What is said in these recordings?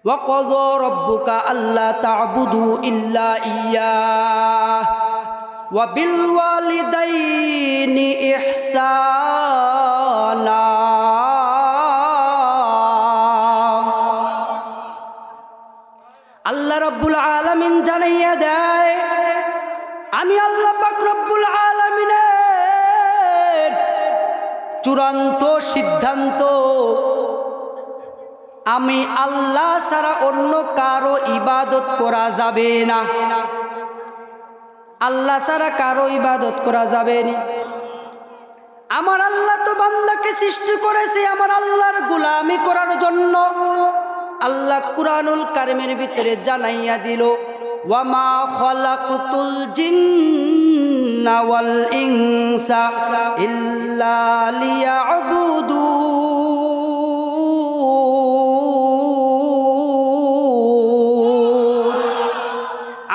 وقضى ربك ألا تعبدوا إلا إياه وبالوالدين إحسانا আল্লাহ রব্বুল আলামিন জানাইয়া দেয়, আমি আল্লাহ পাক রব্বুল আলামিনের চূড়ান্ত সিদ্ধান্ত, আমি আল্লাহ ছাড়া অন্য কারো ইবাদত করা যাবে না। আল্লাহ ছাড়া কারো ইবাদত করা যাবে না। আমার আল্লাহ তো বান্দাকে সৃষ্টি করেছে আমার আল্লাহর গোলামি করার জন্য। আল্লাহ কুরআনুল কারীমের ভিতরে জানাইয়া দিল, ওয়ামা খালাকতুল জিন্না ওয়াল ইনসা ইল্লা লিয়াবুদুন।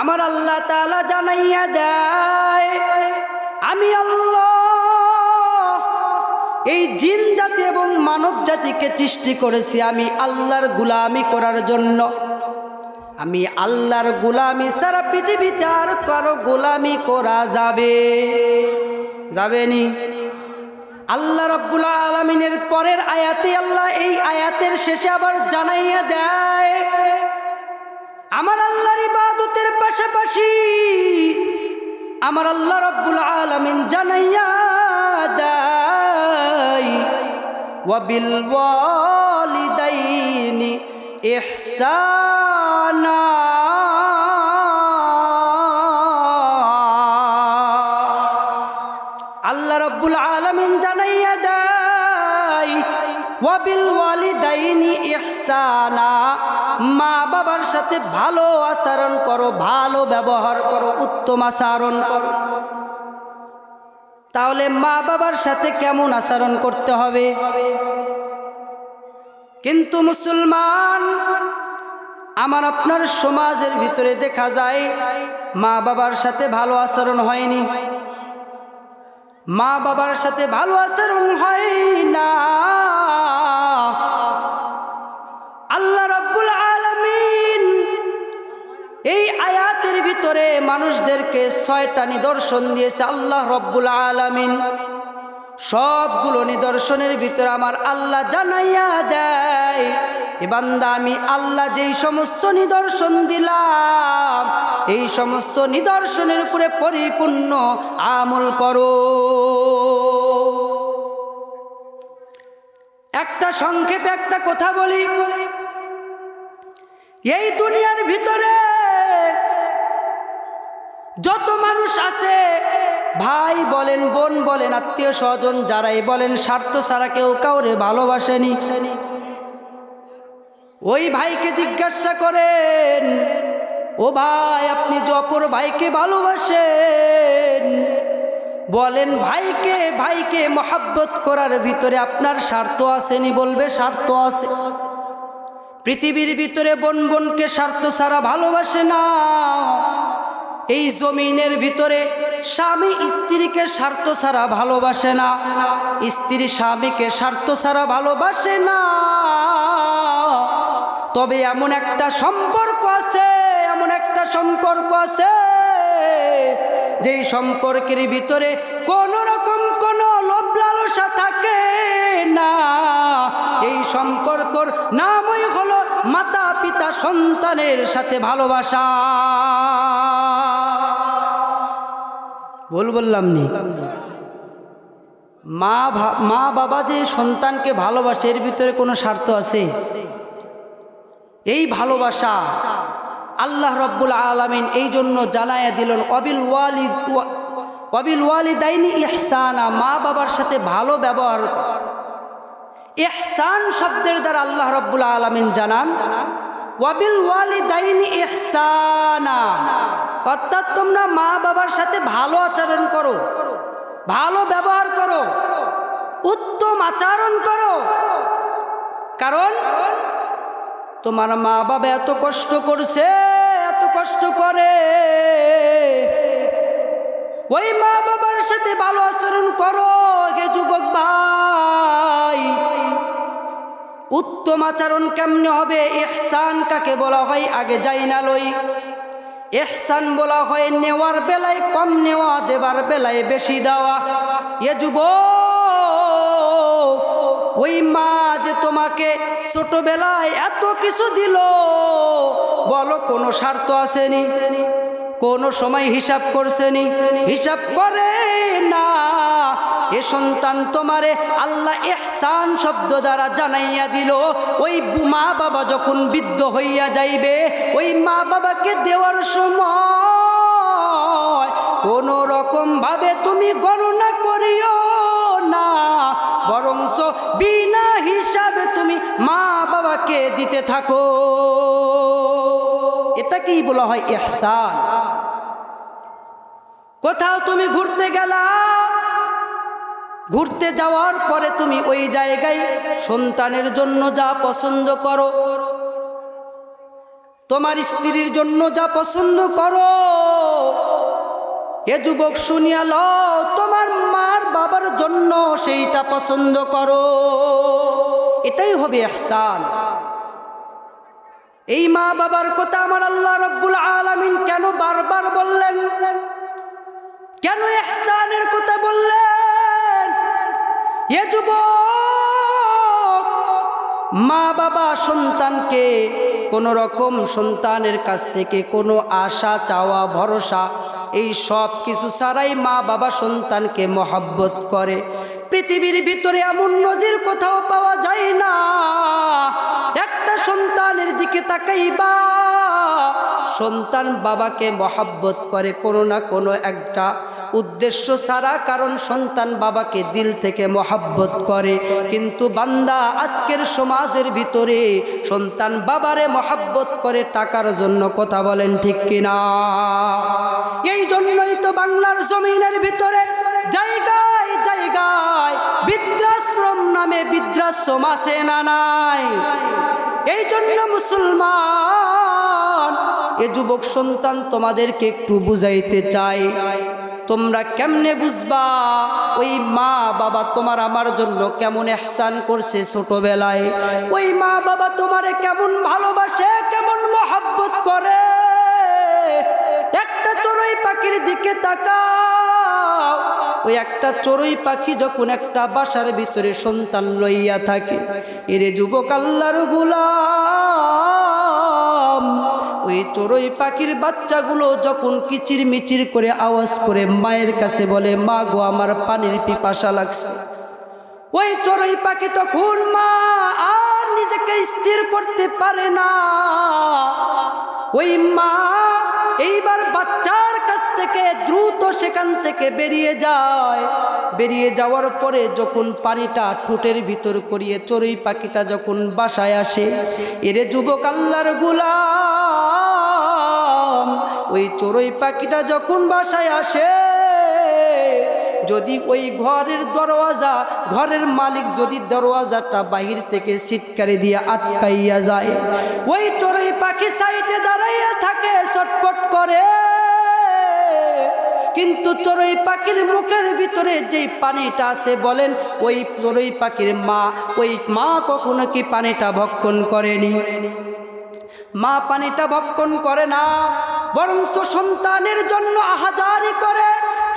আমার আল্লাহ তাআলা জানাইয়া দেয়, আমি আল্লাহ এই জিন জাতি এবং মানব জাতিকে সৃষ্টি করেছি আমি আল্লাহর গোলামি করার জন্য। আমি আল্লাহর গোলামি সারা পৃথিবীতে আর কারো গোলামি করা যাবেনি। আল্লাহ রাব্বুল আলামিনের পরের আয়াতে আল্লাহ এই আয়াতের শেষে আবার জানাইয়া দেয়, আমার আল্লাহর ইবাদতের পাশাপাশি আমার আল্লাহ রাব্বুল আলামিন জানাইয়া দেয়, ওয়াবিল ওয়ালিদাইনি ইহসানা। আল্লাহ রাব্বুল আলামিন জানাইয়া দেয়, ওয়াবিল ওয়ালিদাইনি ইহসানা, মা বাবার সাথে ভালো আচরণ করো, ভালো ব্যবহার করো, উত্তম আচরণ করো। তাহলে মা বাবার সাথে কেমন আচরণ করতে হবে? কিন্তু মুসলমান, আমার আপনার সমাজের ভিতরে দেখা যায় মা বাবার সাথে ভালো আচরণ হয়নি, মা বাবার সাথে ভালো আচরণ হয় না। আল্লাহ রাব্বুল আলামিন এই আয়াতের ভিতরে মানুষদেরকে 6টা নিদর্শন দিয়েছে। আল্লাহ রাব্বুল আলামিন সবগুলো নিদর্শনের ভিতরে আমার আল্লাহ জানাইয়া দেয়, এ বান্দা আমি আল্লাহ যেই সমস্ত নিদর্শন দিলাম এই সমস্ত নিদর্শনের উপরে পরিপূর্ণ আমল করো। একটা সংক্ষেপে একটা কথা বলি, এই দুনিয়ার ভিতরে যত মানুষ আছে, ভাই বলেন, বোন বলেন, আত্মীয় স্বজন যারাই বলেন, স্বার্থ ছাড়া কেউ কাউরে ভালোবাসেনি। ওই ভাইকে জিজ্ঞাসা করেন, ও ভাই আপনি যে অপর ভাইকে ভালোবাসেন, বলেন ভাইকে মহব্বত করার ভিতরে আপনার স্বার্থ আসেনি? বলবে স্বার্থ আছে। পৃথিবীর ভিতরে বোন বোনকে স্বার্থ ছাড়া ভালোবাসে না। এই জমিনের ভিতরে স্বামী স্ত্রীকে স্বার্থ ছাড়া ভালোবাসে না, স্ত্রী স্বামীকে স্বার্থ ছাড়া ভালোবাসে না। তবে এমন একটা সম্পর্ক আছে, এমন একটা সম্পর্ক আছে যেই সম্পর্কের ভিতরে কোন রকম কোন লোভ লালসা থাকে না। এই সম্পর্কর নামই হলো মাতা পিতা সন্তানের সাথে ভালোবাসা। বললাম নি, মা বাবা যে সন্তানকে ভালোবাসে এর ভিতরে কোনো স্বার্থ আছে? এই ভালোবাসা আল্লাহ রাব্বুল আলামিন এই জন্য জানায়া দিলেন, ওয়াবিল ওয়ালিদাইনি ইহসানা, মা বাবার সাথে ভালো ব্যবহার। ইহসান শব্দের দ্বারা আল্লাহ রাব্বুল আলামিন জানান ওয়াবিল ওয়ালিদাইনি ইহসানা, অর্থাৎ তোমরা মা বাবার সাথে ভালো আচরণ করো, ভালো ব্যবহার করো, উত্তম আচরণ করো। কারণ তোমার মা বাবা এত কষ্ট করছে, এত কষ্ট করে, ওই মা বাবার সাথে ভালো আচরণ করো। হে যুবক ভাই, উত্তম আচরণ কেমনে হবে, ইহসান কাকে বলা হয় আগে যাই না লই। ইহসান বলা হয় নেওয়ার বেলায় কম নেওয়া, দেবার বেলায় বেশি দেওয়া। এ যুবক, ওই মা যে তোমাকে ছোটবেলায় এত কিছু দিল, বলো কোনো স্বার্থ আসেনি? কোনো সময় হিসাব করছেনি? হিসাব করে না। এ সন্তান তোমারে আল্লাহ ইহসান শব্দ দ্বারা জানাইয়া দিল। ওই মা বাবা যখন বৃদ্ধ হইয়া যাইবে, ওই মা বাবাকে দেওয়ার সময় কোনো রকম ভাবে তুমি গণনা করিও না, বরঞ্চ বিনা হিসাবে তুমি মা বাবাকে দিতে থাকো। এটাকেই বলা হয় ইহসান। কোথাও তুমি ঘুরতে গেলা, ঘুরতে যাওয়ার পরে তুমি ওই জায়গায় সন্তানের জন্য যা পছন্দ করো, তোমার স্ত্রীর জন্য যা পছন্দ করো, এ যুবক শুনিয়া লও, তোমার মার বাবার জন্য সেইটা পছন্দ করো। এটাই হবে ইহসান। এই মা বাবার কথা আমার আল্লাহ রাব্বুল আলামিন কেন বারবার বললেন? কেন ইহসানের কথা বললেন? এ যুবক, মা বাবা সন্তানকে কোন রকম সন্তানের কাছ থেকে কোনো আশা চাওয়া ভরসা এই সব কিছু ছাড়াই মা বাবা সন্তানকে মহব্বত করে। পৃথিবীর ভিতরে এমন নজির কোথাও পাওয়া যায় না। একটা সন্তানের দিকে তাকাইবা, সন্তান বাবাকে মহব্বত করে কোনো না কোনো একটা উদ্দেশ্য ছাড়া, কারণ সন্তান বাবাকে দিল থেকে মহব্বত করে। কিন্তু বান্দা আজকের সমাজের ভিতরে সন্তান বাবারে মহব্বত করে টাকার জন্য। কথা বলেন ঠিক কিনা? এই জন্যই তো বাংলার জমিনের ভিতরে জায়গায় জায়গায় বৃদ্ধাশ্রম নামে বৃদ্ধাশ্রম আছে না নাই? এই জন্য মুসলমান, এ যুবক সন্তান তোমাদেরকে একটু বুঝাইতে চাই, তোমরা কেমনে বুঝবা ওই মা বাবা তোমার আমার জন্য কেমন ইহসান করছে ছোটবেলায়? ওই মা বাবা তোমারে কেমন ভালোবাসে, কেমন মহব্বত করে। একটা চড়ুই পাখির দিকে তাকাও, ওই একটা চড়ুই পাখি যখন একটা বাসার ভিতরে সন্তান লইয়া থাকে, এরে যুবক আল্লাহর গোলাম, ওই চড়ুই পাখির বাচ্চাগুলো যখন কিচির মিচির করে আওয়াজ করে মায়ের কাছে বলে, মা গো আমার পানির পিপাসা লাগছে, ওই চড়ুই পাখি তখন মা আর নিজেকে স্থির করতে পারে না। ওই মা এইবার বাচ্চার কাছ থেকে দ্রুত সেখান থেকে বেরিয়ে যায়। বেরিয়ে যাওয়ার পরে যখন পানিটা ঠোঁটের ভিতর করিয়ে চড়ুই পাখিটা যখন বাসায় আসে, এরে যুবক আল্লাহর গোলাম, ওই চড়ুই পাখিটা যখন বাসায় আসে, যদি ওই ঘরের দরওয়াজা, ঘরের মালিক যদি দরওয়াজাটা বাহির থেকে সিটকারি দিয়ে আটকাইয়া যায়, ওই চড়ুই পাখি সাইডে দাঁড়াইয়া থাকে, ছটফট করে। কিন্তু চড়ুই পাখির মুখের ভিতরে যেই পানিটা আছে, বলেন ওই চড়ুই পাখির মা, ওই মা কখনো কি পানিটা ভক্ষণ করেনি? মা পানিটা ভক্ষণ করে না, বরঞ্চ সন্তানের জন্য আহাজারি করে।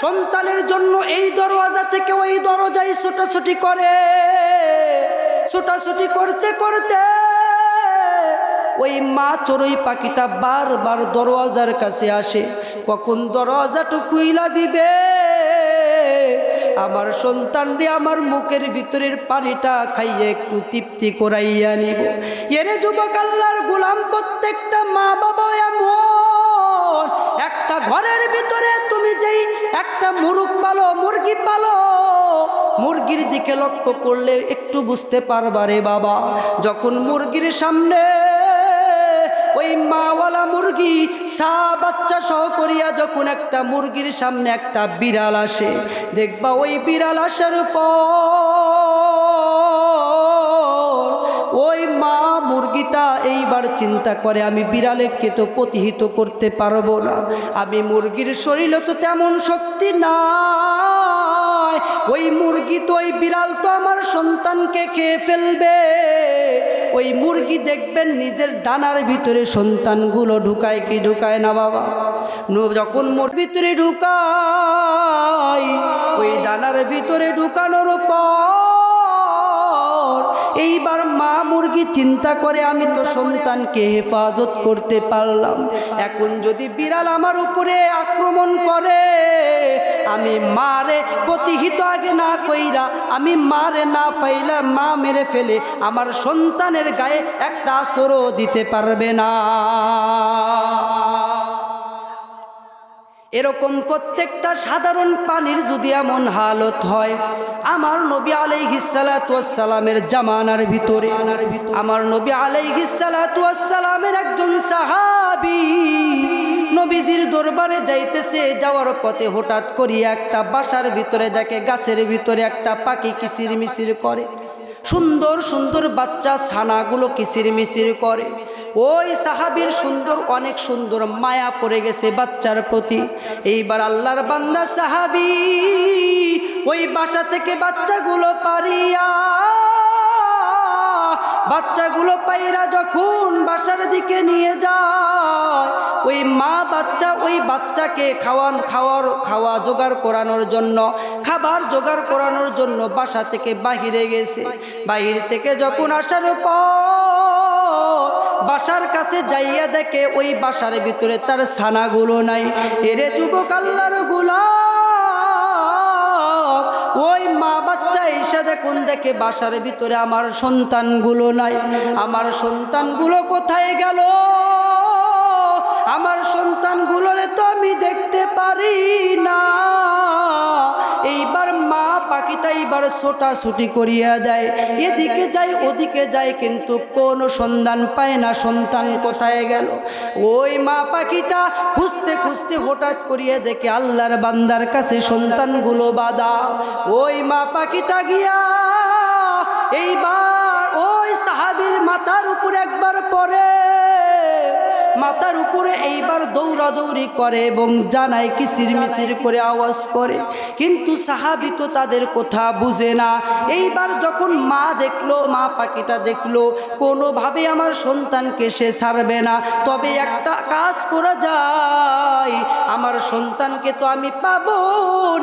সন্তানের জন্য এই দরওয়াজা থেকে ওই দরজায় ছোটাছুটি করে। ছোটাছুটি করতে করতে ওই মা চড়ুই পাখিটা বারবার দরওয়াজার কাছে আসে, কখন দরওয়াজাটা খুইলা দিবে, আমার সন্তানরে আমার মুখের ভিতরের পানিটা খাইয়ে একটু তৃপ্তি করাইয়া নিব। এরে যুবক আল্লাহর গোলাম, প্রত্যেকটা মা বাবা এমন, একটা ঘরের ভিতরে তুমি যেই একটা মুরগ পালো, মুরগি পালো, মুরগির দিকে লক্ষ্য করলে একটু বুঝতে পারবা রে বাবা, যখন মুরগির সামনে ওই মাওয়ালা মুরগি সা বাচ্চা সহ করিয়া যখন একটা মুরগির সামনে একটা বিড়াল আসে, দেখবা ওই বিড়াল আসার পর ওই মা মুরগিটা এইবার চিন্তা করে, আমি বিড়ালকে তো প্রতিহিত করতে পারবো না, আমি মুরগির শরীরে তো তেমন শক্তি নাই, ওই মুরগি তো ওই বিড়াল তো আমার সন্তানকে খেয়ে ফেলবে, ওই মুরগি দেখবেন নিজের ডানার ভিতরে সন্তানগুলো ঢুকায় কি ঢুকায় না বাবা? যখন মোর ভিতরে ঢুকায়, ওই ডানার ভিতরে ঢুকানোর পর এইবার মা মুরগি চিন্তা করে আমি তো সন্তানকে হেফাজত করতে পারলাম, এখন যদি বিড়াল আমার উপরে আক্রমণ করে, আমি মারে প্রতিহিত আগে না কইরা আমি মারে না পাইলা মা মেরে ফেলে আমার সন্তানের গায়ে একটা আসরও দিতে পারবে না। এরকম প্রত্যেকটা সাধারণ পানির যদি এমন হালত হয়, আমার নবী আলাইহিস সালাতু ওয়াস সালামের জামানার ভিতরে আমার নবী আলাইহিস সালাতু ওয়াস সালামের একজন সাহাবী নবীজির দরবারে যাইতেছে, যাওয়ার পথে হঠাৎ করে একটা বাসার ভিতরে দেখে গাছের ভিতরে একটা পাখি কিচির মিচির করে, সুন্দর সুন্দর বাচ্চা ছানাগুলো কিচির মিচির করে। ওই সাহাবীর অনেক সুন্দর মায়া পড়ে গেছে বাচ্চার প্রতি। এইবার আল্লাহর বান্দা সাহাবী ওই বাসা থেকে বাচ্চাগুলো পাইরা যখন বাসার দিকে নিয়ে যায়, ওই মা বাচ্চা ওই বাচ্চাকে খাওয়া জোগাড় করানোর জন্য, খাবার জোগাড় করানোর জন্য বাসা থেকে বাহিরে গেছে। বাহির থেকে যখন আসার পর বাসার কাছে যাইয়া দেখে ওই বাসার ভিতরে তার ছানাগুলো নাই। এরে যুবক আল্লাহর গোলাম, ওই মা বাচ্চা এসে দেখুন দেখে বাসার ভিতরে আমার সন্তানগুলো নাই। আমার সন্তানগুলো কোথায় গেল? আমার সন্তানগুলোরে তো আমি দেখতে পারি না। এইবার মা পাখিটা এইবার ছোটাছুটি করিয়া দেয়, এদিকে যায় ওদিকে যায়, কিন্তু কোনো সন্ধান পায় না, সন্তান কোথায় গেল। ওই মা পাখিটা খুঁজতে খুঁজতে হঠাৎ করিয়া দেখে আল্লাহর বান্দার কাছে সন্তানগুলো বাঁধা। ওই মা পাখিটা গিয়া এইবার ওই সাহাবীর মাথার উপরে একবার পড়ে, মাথার উপরে এইবার দৌড়াদৌড়ি করে এবং জানায় কিচির মিচির করে আওয়াজ করে, কিন্তু সাহাবী তো তাদের কথা বুঝে না। এইবার যখন মা পাখিটা দেখলো কোনোভাবে আমার সন্তানকে সে ছাড়বে না, তবে একটা কাজ করা যায়, আমার সন্তানকে তো আমি পাবো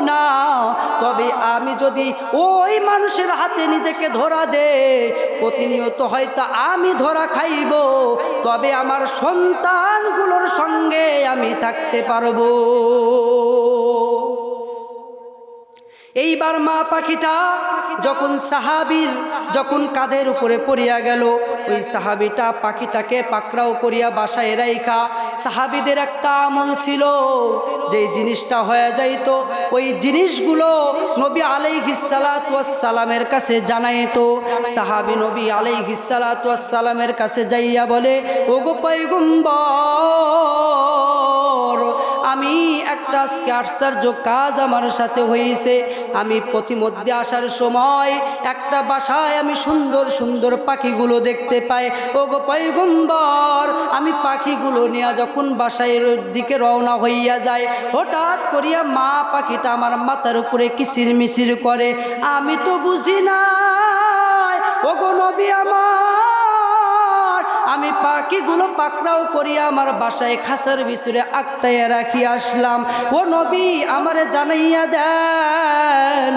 না, তবে আমি যদি ওই মানুষের হাতে নিজেকে ধরা দে, প্রতিনিয়ত হয়তো আমি ধরা খাইব, তবে আমার সন্তানগুলোর সঙ্গে আমি থাকতে পারবো। এইবার মা পাখিটা যখন কাঁধের উপরে পড়িয়া গেল, ওই সাহাবীটা পাখিটাকে পাকড়াও করিয়া বাসায় রাইখা, সাহাবীদের একটা আমল ছিল, যে জিনিসটা হয়ে যাইত ওই জিনিসগুলো নবী আলাইহিস সালাতু ওয়াস সালামের কাছে জানাইতো। সাহাবী নবী আলাইহিস সালাতু ওয়াস সালামের কাছে যাইয়া বলে, ওগো পয়গম্বর, আমি একটা আজকে আশ্চর্য কাজ আমার সাথে হয়েছে। আমি পথিমধ্যে আসার সময় একটা বাসায় আমি সুন্দর সুন্দর পাখিগুলো দেখতে পাই। ওগো পয়গম্বর, আমি পাখিগুলো নিয়ে যখন বাসার দিকে রওনা হইয়া যায়, হঠাৎ করিয়া মা পাখিটা আমার মাথার উপরে কিচির মিচির করে, আমি তো বুঝি না। ওগো নবী আমার, আমি পাখিগুলো পাকড়াও করিয়া আমার বাসায় খাঁচার ভিতরে আটকাইয়া রাখি আসলাম। ও নবী, আমারে জানাইয়া দেন।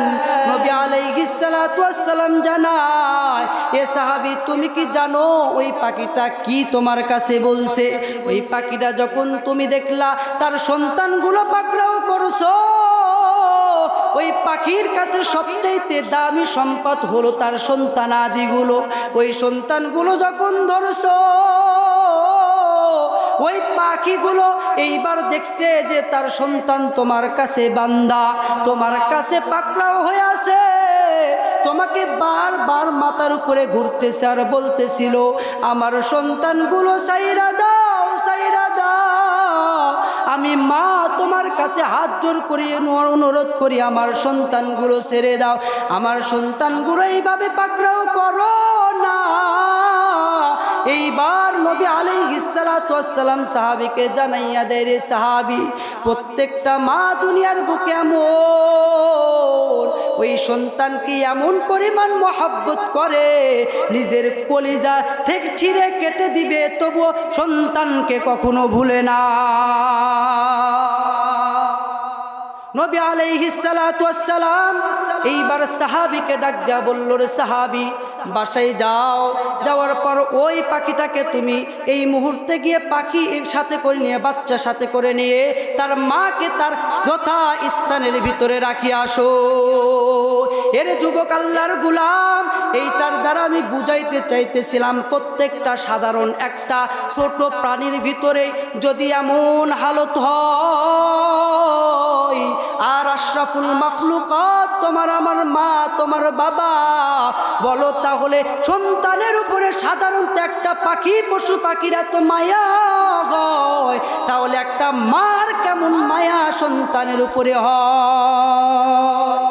নবী আলাইহিস সালাতু ওয়াস সালাম জানায়, এ সাহাবী, তুমি কি জানো ওই পাখিটা কি তোমার কাছে বলছে? ওই পাখিটা যখন তুমি দেখলা তার সন্তানগুলো পাকড়াও করছো, ওই পাখির কাছে সবচাইতে দামি সম্পদ হলো তার সন্তান আদিগুলো। ওই সন্তানগুলো যখন ধরছো, ওই পাখিগুলো এইবার দেখছে যে তার সন্তান তোমার কাছে বান্দা, তোমার কাছে পাকড়াও হয়ে আছে, তোমাকে বারবার মাথার উপরে ঘুরতেছে আর বলতেছিল, আমার সন্তানগুলো সাইরা দাও, সাইরা দাও। আমি মা তোমার কাছে হাত জোর করি, অনুরোধ করি, আমার সন্তানগুলো ছেড়ে দাও, আমার সন্তানগুলো এইভাবে পাকড়াও করো না। এইবার নবী আলাইহিস সালাতু ওয়াস সালাম সাহাবীকে জানাইয়া দেয়, রে সাহাবী, প্রত্যেকটা মা দুনিয়ার বুকে এমন ওই সন্তানকে এমন পরিমাণ মহব্বত করে নিজের কলিজা থেকে ছিঁড়ে কেটে দিবে, তবুও সন্তানকে কখনো ভুলে না। নবী আলাইহিস সালাতু ওয়াস সালাম এইবার সাহাবীকে ডাক দেয়া বলল, রে সাহাবী, বাসায় যাও, যাওয়ার পর ওই পাখিটাকে তুমি এই মুহূর্তে গিয়ে পাখি সাথে করে নিয়ে, বাচ্চা সাথে করে নিয়ে তার মাকে তার যথা স্থানের ভিতরে রাখিয়ে আসো। এর যুবক আল্লাহর গোলাম, এইটার দ্বারা আমি বুঝাইতে চাইতেছিলাম প্রত্যেকটা সাধারণ একটা ছোট প্রাণীর ভিতরে যদি এমন হালত হয়, আর আশরাফুল মাখলুকাত তোমার আমার মা, তোমার বাবা, বলো তাহলে সন্তানের উপরে সাধারণত একটা পাখি, পশু পাখিরা তো মায়া হয়, তাহলে একটা মার কেমন মায়া সন্তানের উপরে হয়।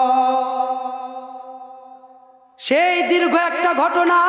সেই দীর্ঘ একটা ঘটনা